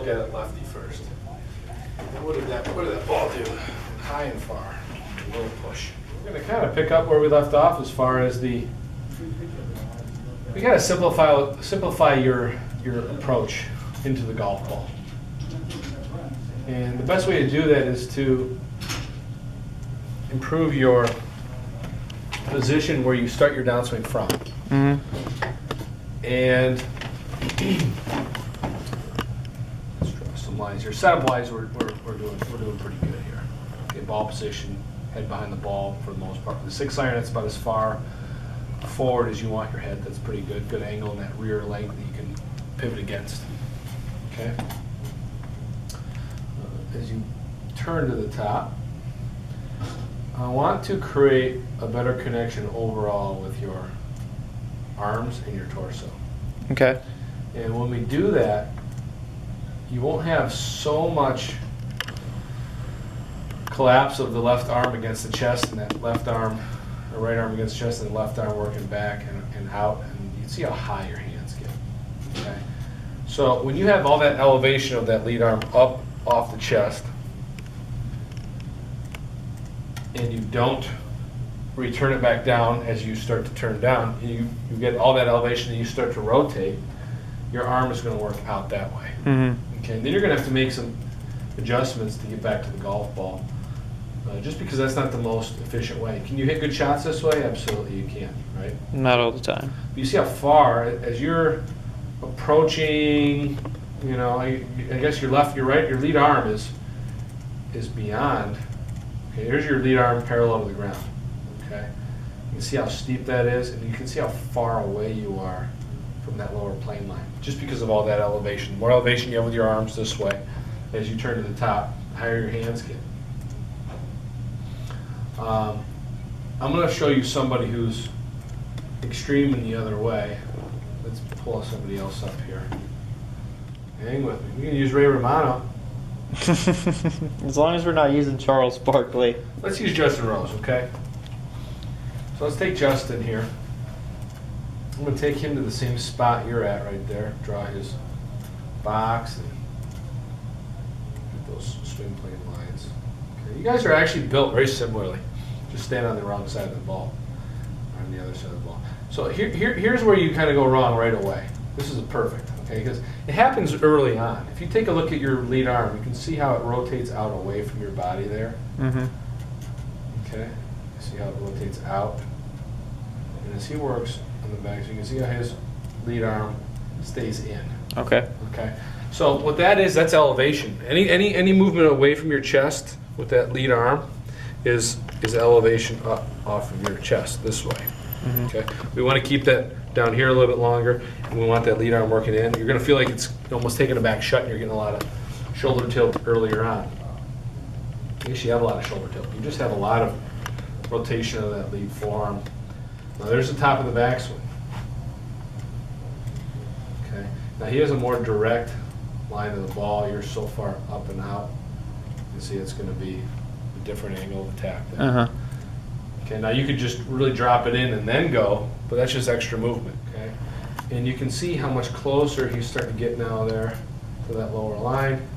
at it lefty first. And what did that ball do? High and far. A little push. We're going to kind of pick up where we left off as far as we got to simplify your approach into the golf ball. And the best way to do that is to improve your position where you start your downswing from. And let's draw some lines here. Setup wise, we're doing pretty good here. Okay, ball position, head behind the ball for the most part. The 6-iron, that's about as far forward as you want your head. That's pretty good. Good angle in that rear leg that you can pivot against. Okay. As you turn to the top, I want to create a better connection overall with your arms and your torso. Okay. And when we do that, you won't have so much collapse of the left arm against the chest and that left arm, or right arm against the chest and the left arm working back and out, and you can see how high your hands get. Okay. So when you have all that elevation of that lead arm up off the chest, and you don't return it back down as you start to turn down, you get all that elevation and you start to rotate, your arm is going to work out that way. Okay, then you're going to have to make some adjustments to get back to the golf ball, just because that's not the most efficient way. Can you hit good shots this way? Absolutely you can, right? Not all the time. But you see how far, as you're approaching, you know, I guess your left, your right, your lead arm is beyond. Okay, here's your lead arm parallel to the ground. Okay, you can see how steep that is, and you can see how far away you are from that lower plane line, just because of all that elevation. The more elevation you have with your arms this way, as you turn to the top, the higher your hands get. I'm going to show you somebody who's extreme in the other way. Let's pull somebody else up here. Hang with me. We can use Ray Romano. As long as we're not using Charles Barkley. Let's use Justin Rose, okay? So let's take Justin here. I'm going to take him to the same spot you're at right there. Draw his box and get those swing plane lines. Okay. You guys are actually built very similarly. Just stand on the wrong side of the ball, or on the other side of the ball. So here's where you kind of go wrong right away. This is perfect, okay? Because it happens early on. If you take a look at your lead arm, you can see how it rotates out away from your body there. Okay, see how it rotates out. And as he works on the back, so you can see how his lead arm stays in. Okay. Okay. So what that is, that's elevation. Any movement away from your chest with that lead arm is elevation up off of your chest this way. Okay. We want to keep that down here a little bit longer, and we want that lead arm working in. You're going to feel like it's almost taking a back shut, and you're getting a lot of shoulder tilt earlier on. I guess you have a lot of shoulder tilt. You just have a lot of rotation of that lead forearm. Now there's the top of the backswing. Okay. Now he has a more direct line of the ball. You're so far up and out. You can see it's going to be a different angle of attack there. Okay, now you could just really drop it in and then go, but that's just extra movement, okay? And you can see how much closer he's starting to get now there to that lower line.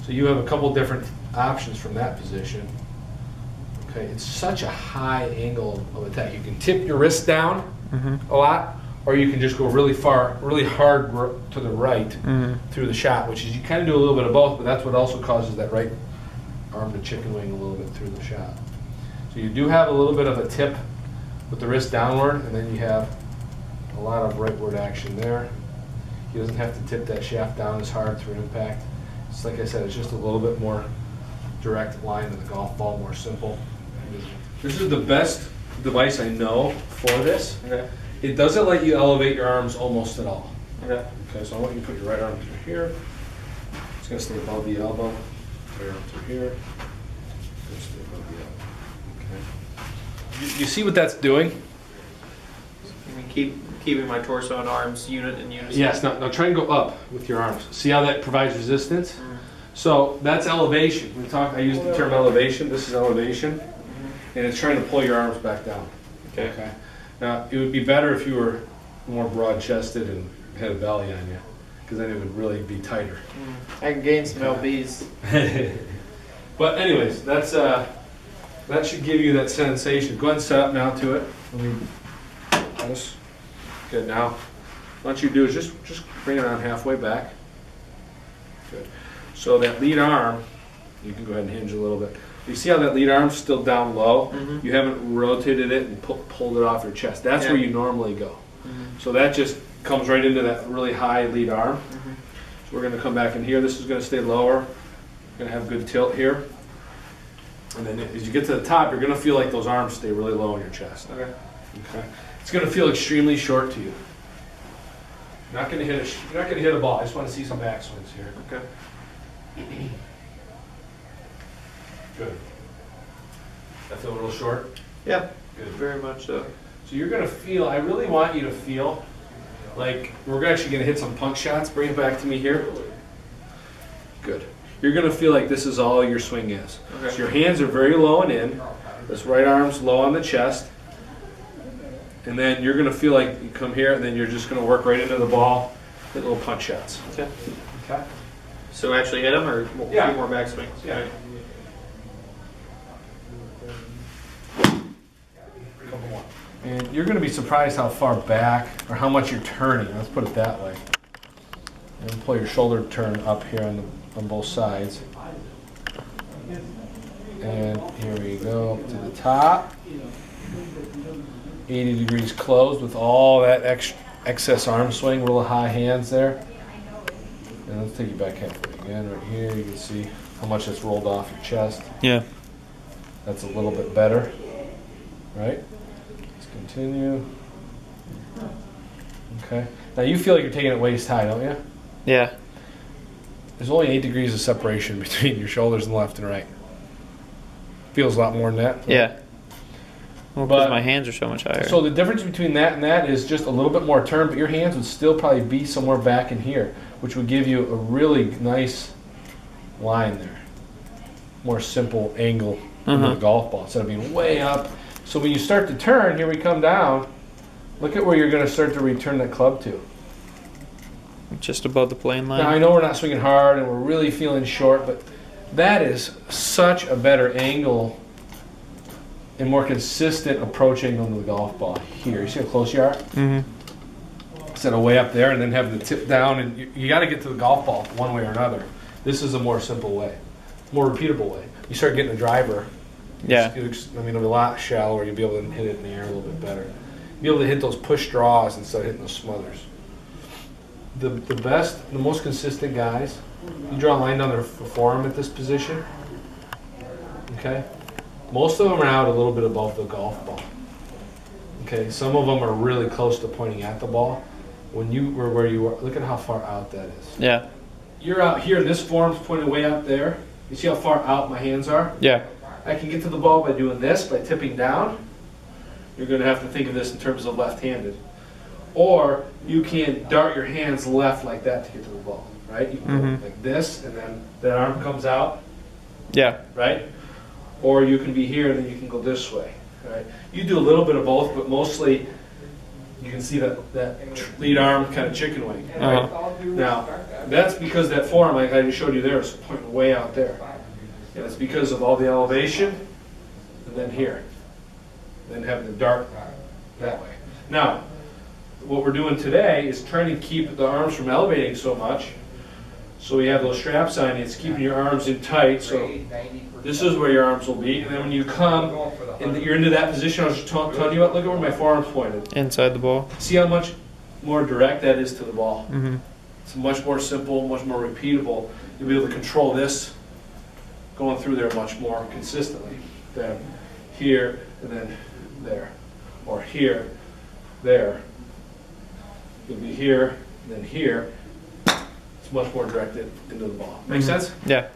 So you have a couple different options from that position. Okay, it's such a high angle of attack. You can tip your wrist down a lot, or you can just go really far, really hard to the right through the shot, which is you kind of do a little bit of both, but that's what also causes that right arm to chicken wing a little bit through the shot. So you do have a little bit of a tip with the wrist downward, and then you have a lot of rightward action there. He doesn't have to tip that shaft down as hard through impact. It's like I said, it's just a little bit more direct line of the golf ball, more simple. This is the best device I know for this. Okay. It doesn't let you elevate your arms almost at all. Okay, so I want you to put your right arm through here. It's going to stay above the elbow. Right arm through here. Stay above the elbow. You see what that's doing? Keeping my torso and arms in unison. Yes, now try and go up with your arms. See how that provides resistance? So that's elevation. I use the term elevation. This is elevation. And it's trying to pull your arms back down. Okay. Now, it would be better if you were more broad-chested and had a belly on you. because then it would really be tighter. I can gain some lbs. But anyways, that's that should give you that sensation. Go ahead and set up now to it. Let me this. Good. Now, what you do is just bring it on halfway back. Good. So that lead arm, you can go ahead and hinge a little bit. You see how that lead arm's still down low? You haven't rotated it and pulled it off your chest. That's where you normally go. So that just comes right into that really high lead arm. So we're going to come back in here. This is going to stay lower. Going to have good tilt here. And then as you get to the top, you're going to feel like those arms stay really low in your chest. Okay. It's going to feel extremely short to you. You're not going to hit a ball. I just want to see some backswings here. Okay. Good. That feel a little short? Yeah. Good. Very much so. So you're going to feel, I really want you to feel like we're actually going to hit some punk shots. Bring it back to me here. Good. You're going to feel like this is all your swing is. Okay. So your hands are very low and in. This right arm's low on the chest. And then you're going to feel like you come here and then you're just going to work right into the ball, hit little punch shots. Okay. Okay. So actually hit them or a few more backswings? Yeah. Right. And you're going to be surprised how far back or how much you're turning. Let's put it that way. And pull your shoulder turn up here on both sides. And here we go to the top. 80 degrees closed with all that excess arm swing, real high hands there. And let's take you back halfway again. Right here, you can see how much it's rolled off your chest. Yeah. That's a little bit better, right? Let's continue. Okay. Now you feel like you're taking it waist high, don't you? Yeah. There's only 8 degrees of separation between your shoulders and left and right. Feels a lot more than that. Right? Yeah. Well, because my hands are so much higher. So the difference between that and that is just a little bit more turn, but your hands would still probably be somewhere back in here, which would give you a really nice line there. More simple angle into the golf ball instead of being way up. So when you start to turn, here we come down, look at where you're going to start to return that club to. Just above the plane line? Now I know we're not swinging hard and we're really feeling short, but that is such a better angle and more consistent approach angle to the golf ball here. You see how close you are? Instead of way up there and then having the tip down, and you got to get to the golf ball one way or another. This is a more simple way, more repeatable way. You start getting a driver. Yeah. It'll be a lot shallower. You'll be able to hit it in the air a little bit better. You'll be able to hit those push draws instead of hitting those smothers. The best, the most consistent guys, you draw a line down their forearm at this position. Okay. Most of them are out a little bit above the golf ball. Okay, some of them are really close to pointing at the ball. When you were where you are, look at how far out that is. Yeah. You're out here, this form's pointed way out there. You see how far out my hands are? Yeah. I can get to the ball by doing this, by tipping down. You're going to have to think of this in terms of left-handed. Or you can dart your hands left like that to get to the ball, right? You can go like this, and then that arm comes out. Yeah. Right? Or you can be here and then you can go this way. Right? You do a little bit of both, but mostly you can see that lead arm kind of chicken wing. Right? Now, that's because that forearm, like I just showed you there, is pointing way out there. And it's because of all the elevation, and then here. Then having the dart that way. Now, what we're doing today is trying to keep the arms from elevating so much. So we have those straps on, it's keeping your arms in tight. So this is where your arms will be. And then when you come, and you're into that position I was just telling you about, look at where my forearm's pointed. Inside the ball. See how much more direct that is to the ball. It's much more simple, much more repeatable. You'll be able to control this going through there much more consistently than here and then there. Or here, there. You'll be here, and then here. It's much more directed into the ball. Make sense? Yeah.